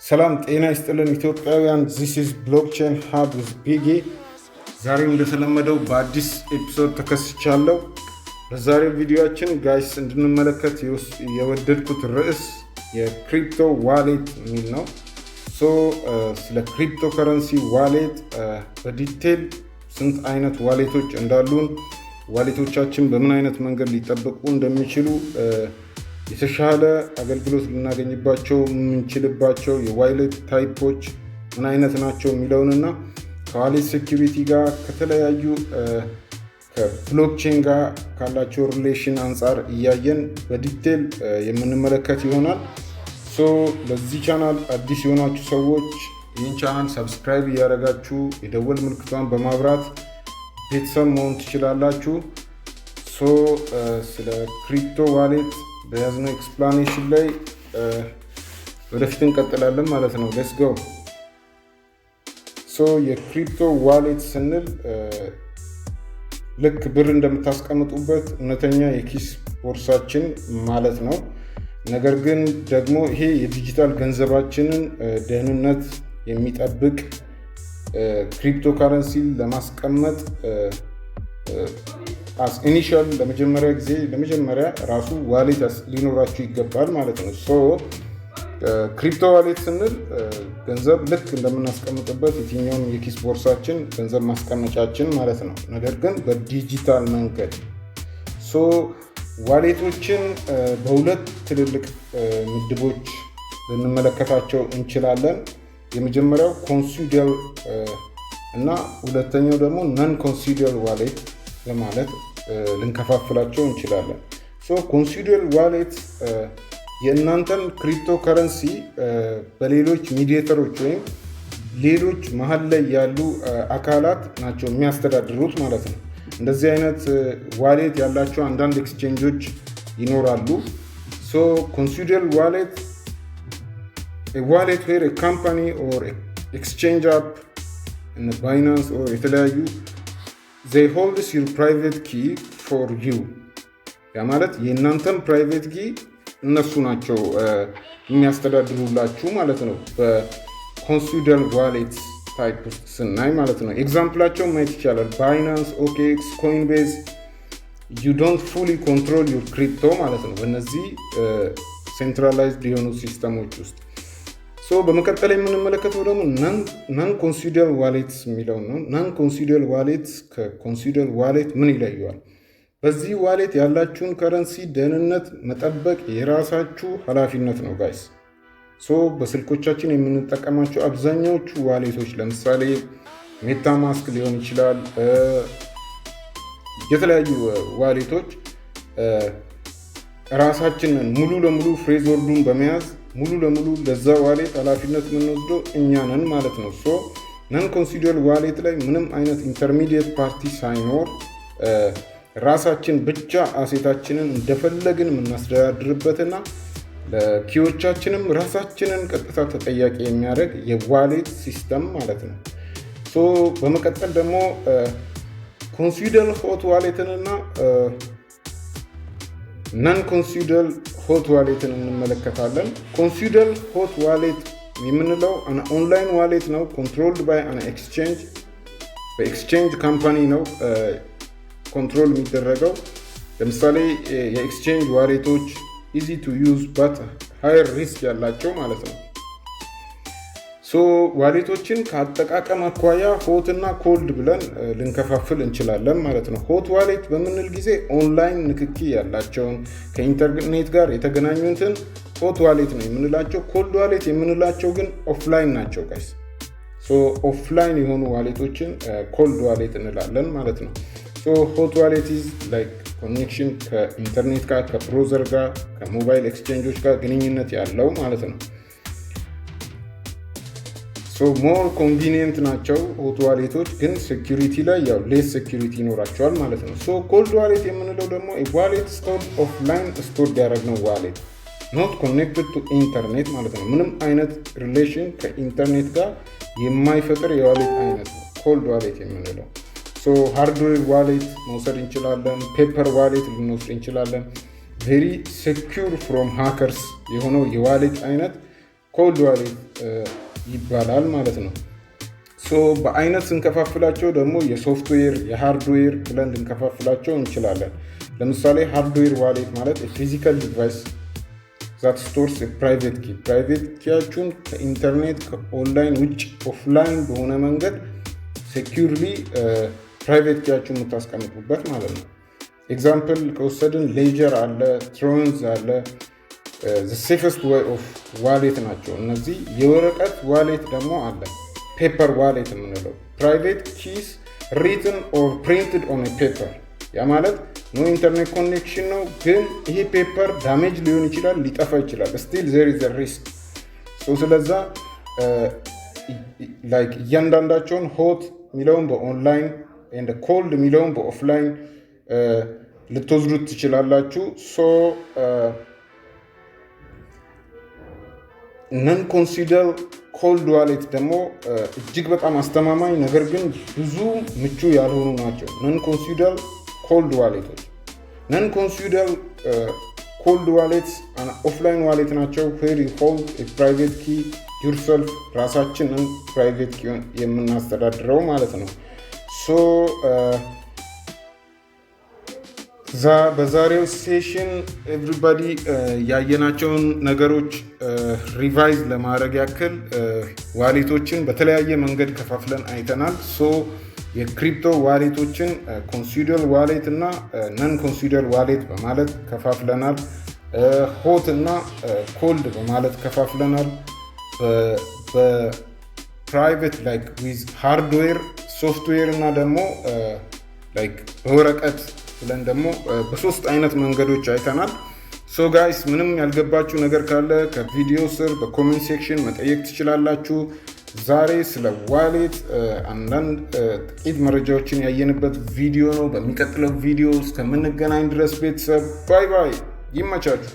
ሰላም ጤና ይስጥልን ኢትዮጵያውያን። ዚስ ኢዝ ብሎክቼን ሀብ ዊዝ ቢጌ። ዛሬም እንደተለመደው በአዲስ ኤፒሶድ ተከስቻለሁ። በዛሬው ቪዲዮአችን ጋይስ እንድንመለከት የወደድኩት ርዕስ የክሪፕቶ ዋሌት የሚል ነው። ስለ ክሪፕቶ ከረንሲ ዋሌት በዲቴል ስንት አይነት ዋሌቶች እንዳሉን፣ ዋሌቶቻችን በምን አይነት መንገድ ሊጠበቁ እንደሚችሉ፣ የተሻለ አገልግሎት ልናገኝባቸው የምንችልባቸው የዋሌት ታይፖች ምን አይነት ናቸው የሚለውንና ከዋሌት ሴኩሪቲ ጋር ከተለያዩ ከብሎክቼን ጋር ካላቸው ሪሌሽን አንጻር እያየን በዲቴል የምንመለከት ይሆናል። ለዚህ ቻናል አዲስ የሆናችሁ ሰዎች ይህን ቻናል ሰብስክራይብ እያደረጋችሁ የደወል ምልክቷን በማብራት ቤተሰብ መሆን ትችላላችሁ። ስለ ክሪፕቶ ዋሌት በያዝነው ኤክስፕላኔሽን ላይ ወደፊት እንቀጥላለን ማለት ነው። ሌትስ ጎ። የክሪፕቶ ዋሌት ስንል ልክ ብር እንደምታስቀምጡበት እውነተኛ የኪስ ቦርሳችን ማለት ነው። ነገር ግን ደግሞ ይሄ የዲጂታል ገንዘባችንን ደህንነት የሚጠብቅ ክሪፕቶ ካረንሲ ለማስቀመጥ ኢኒሻል ለመጀመሪያ ራሱ ዋሌት ሊኖራችሁ ይገባል ማለት ነው። ክሪፕቶ ዋሌት ስንል ገንዘብ ልክ እንደምናስቀምጥበት የትኛውም የኪስ ቦርሳችን ገንዘብ ማስቀመጫችን ማለት ነው። ነገር ግን በዲጂታል መንገድ ዋሌቶችን በሁለት ትልልቅ ምድቦች ልንመለከታቸው እንችላለን። የመጀመሪያው ኮንሲደር እና ሁለተኛው ደግሞ ነን ኮንሲደር ዋሌት በማለት ልንከፋፍላቸው እንችላለን። ኮንሲደር ዋሌት የእናንተን ክሪፕቶ ከረንሲ በሌሎች ሚዲየተሮች ወይም ሌሎች መሀል ላይ ያሉ አካላት ናቸው የሚያስተዳድሩት ማለት ነው። እንደዚህ አይነት ዋሌት ያላቸው አንዳንድ ኤክስቼንጆች ይኖራሉ። ኮንሲደር ዋሌት ዋሌት ዌር ካምፓኒ ኦር ኤክስቼንጅ አፕ ባይናንስ ኦር የተለያዩ they holds your private key for you። ያ ማለት የእናንተን ፕራይቬት ኪ እነሱ ናቸው የሚያስተዳድሩላችሁ ማለት ነው። በኮንሲደር ዋሌት ታይፕ ውስጥ ስናይ ማለት ነው። ኤግዛምፕላቸው ማየት ይቻላል። ባይናንስ፣ ኦኬኤክስ፣ ኮይንቤዝ you don't fully control your crypto ማለት ነው በእነዚህ ሴንትራላይዝድ የሆኑ ሲስተሞች ውስጥ። በመቀጠል የምንመለከተው ደግሞ ናን ኮንሲደር ዋሌት የሚለው ነው። ናን ኮንሲደር ዋሌት ከኮንሲደር ዋሌት ምን ይለየዋል? በዚህ ዋሌት ያላችሁን ከረንሲ ደህንነት መጠበቅ የራሳችሁ ኃላፊነት ነው ጋይስ። በስልኮቻችን የምንጠቀማቸው አብዛኛዎቹ ዋሌቶች ለምሳሌ ሜታማስክ ሊሆን ይችላል፣ የተለያዩ ዋሌቶች ራሳችንን ሙሉ ለሙሉ ፍሬዝወርዱን በመያዝ ሙሉ ለሙሉ ለዛ ዋሌት ኃላፊነት የምንወስደው እኛ ነን ማለት ነው። ነን ኮንሲደር ዋሌት ላይ ምንም አይነት ኢንተርሚዲየት ፓርቲ ሳይኖር ራሳችን ብቻ አሴታችንን እንደፈለግን የምናስተዳድርበትና ለኪዎቻችንም ራሳችንን ቀጥታ ተጠያቂ የሚያደርግ የዋሌት ሲስተም ማለት ነው። በመቀጠል ደግሞ ኮንሲደር ሆት ዋሌትንና ነን ኮንሲደር ሆት ዋሌትን እንመለከታለን። ኮንሲደር ሆት ዋሌት የምንለው ኦንላይን ዋሌት ነው። ኮንትሮልድ ባይ አን ኤክስቼንጅ፣ በኤክስቼንጅ ካምፓኒ ነው ኮንትሮል የሚደረገው። ለምሳሌ የኤክስቼንጅ ዋሌቶች ኢዚ ቱ ዩዝ ባት ሃየር ሪስክ ያላቸው ማለት ነው። ዋሌቶችን ከአጠቃቀም አኳያ ሆት እና ኮልድ ብለን ልንከፋፍል እንችላለን ማለት ነው። ሆት ዋሌት በምንል ጊዜ ኦንላይን ንክኪ ያላቸውን ከኢንተርኔት ጋር የተገናኙትን ሆት ዋሌት ነው የምንላቸው። ኮልድ ዋሌት የምንላቸው ግን ኦፍላይን ናቸው ጋይስ። ኦፍላይን የሆኑ ዋሌቶችን ኮልድ ዋሌት እንላለን ማለት ነው። ሆት ዋሌት ኢዝ ላይክ ኮኔክሽን ከኢንተርኔት ጋር፣ ከብሮዘር ጋር፣ ከሞባይል ኤክስቼንጆች ጋር ግንኙነት ያለው ማለት ነው። ሞር ኮንቪኒየንት ናቸው ሆት ዋሌቶች፣ ግን ሴኩሪቲ ላይ ያው ሌስ ሴኩሪቲ ይኖራቸዋል ማለት ነው። ኮልድ ዋሌት የምንለው ደግሞ ዋሌት ስቶርድ ኦፍላይን ስቶርድ ያደረግነው ዋሌት ኖት ኮኔክትድ ቱ ኢንተርኔት ማለት ነው። ምንም አይነት ሪሌሽን ከኢንተርኔት ጋር የማይፈጥር የዋሌት አይነት ነው ኮልድ ዋሌት የምንለው። ሃርድዌር ዋሌት መውሰድ እንችላለን። ፔፐር ዋሌት ልንወስድ እንችላለን። ቬሪ ሴኩር ፍሮም ሃከርስ የሆነው የዋሌት አይነት ኮልድ ዋሌት ይባላል ማለት ነው። በአይነት ስንከፋፍላቸው ደግሞ የሶፍትዌር የሃርድዌር ብለን ልንከፋፍላቸው እንችላለን። ለምሳሌ ሃርድዌር ዋሌት ማለት ፊዚካል ዲቫይስ ዛት ስቶርስ ፕራይቬት ኪ፣ ፕራይቬት ኪያችሁን ከኢንተርኔት ከኦንላይን ውጭ ኦፍላይን በሆነ መንገድ ሴኪርሊ ፕራይቬት ኪያችሁን የምታስቀምጡበት ማለት ነው። ኤግዛምፕል ከወሰድን ሌጀር አለ፣ ትሮንዝ አለ። ሴፈስት ዌይ ኦፍ ዋሌት ናቸው እነዚህ። የወረቀት ዋሌት ደግሞ አለ፣ ፔፐር ዋሌት የምንለው ፕራይቬት ኪስ ሪትን ኦር ፕሪንትድ ኦን ፔፐር። ያ ማለት ኖ ኢንተርኔት ኮኔክሽን ነው፣ ግን ይሄ ፔፐር ዳሜጅ ሊሆን ይችላል፣ ሊጠፋ ይችላል። ስቲል ዜር ኢዝ ሪስክ። ስለዛ ላይክ እያንዳንዳቸውን ሆት የሚለውን በኦንላይን ኤንድ ኮልድ የሚለውን በኦፍላይን ልትወስዱት ትችላላችሁ። ነን ኮንሲደር ኮልድ ዋሌት ደግሞ እጅግ በጣም አስተማማኝ ነገር ግን ብዙ ምቹ ያልሆኑ ናቸው። ነን ኮንሲደር ኮልድ ዋሌቶች ነን ኮንሲደር ኮልድ ዋሌትስ ኦፍላይን ዋሌት ናቸው። ዌር ዩ ሆልድ ፕራይቬት ኪ ዩርሰልፍ፣ ራሳችንን ፕራይቬት ኪ የምናስተዳድረው ማለት ነው። በዛሬው ሴሽን ኤቭሪባዲ ያየናቸውን ነገሮች ሪቫይዝ ለማድረግ ያክል ዋሌቶችን በተለያየ መንገድ ከፋፍለን አይተናል። የክሪፕቶ ዋሌቶችን ኮንሲደር ዋሌት እና ነን ኮንሲደር ዋሌት በማለት ከፋፍለናል። ሆት እና ኮልድ በማለት ከፋፍለናል። በፕራይቬት ላይክ ዊዝ ሃርድዌር፣ ሶፍትዌር እና ደግሞ ላይክ በወረቀት ብለን ደግሞ በሶስት አይነት መንገዶች አይተናል። ጋይስ ምንም ያልገባችሁ ነገር ካለ ከቪዲዮ ስር በኮሜንት ሴክሽን መጠየቅ ትችላላችሁ። ዛሬ ስለ ዋሌት አንዳንድ ጥቂት መረጃዎችን ያየንበት ቪዲዮ ነው። በሚቀጥለው ቪዲዮ እስከምንገናኝ ድረስ ቤተሰብ ባይ ባይ፣ ይመቻችሁ።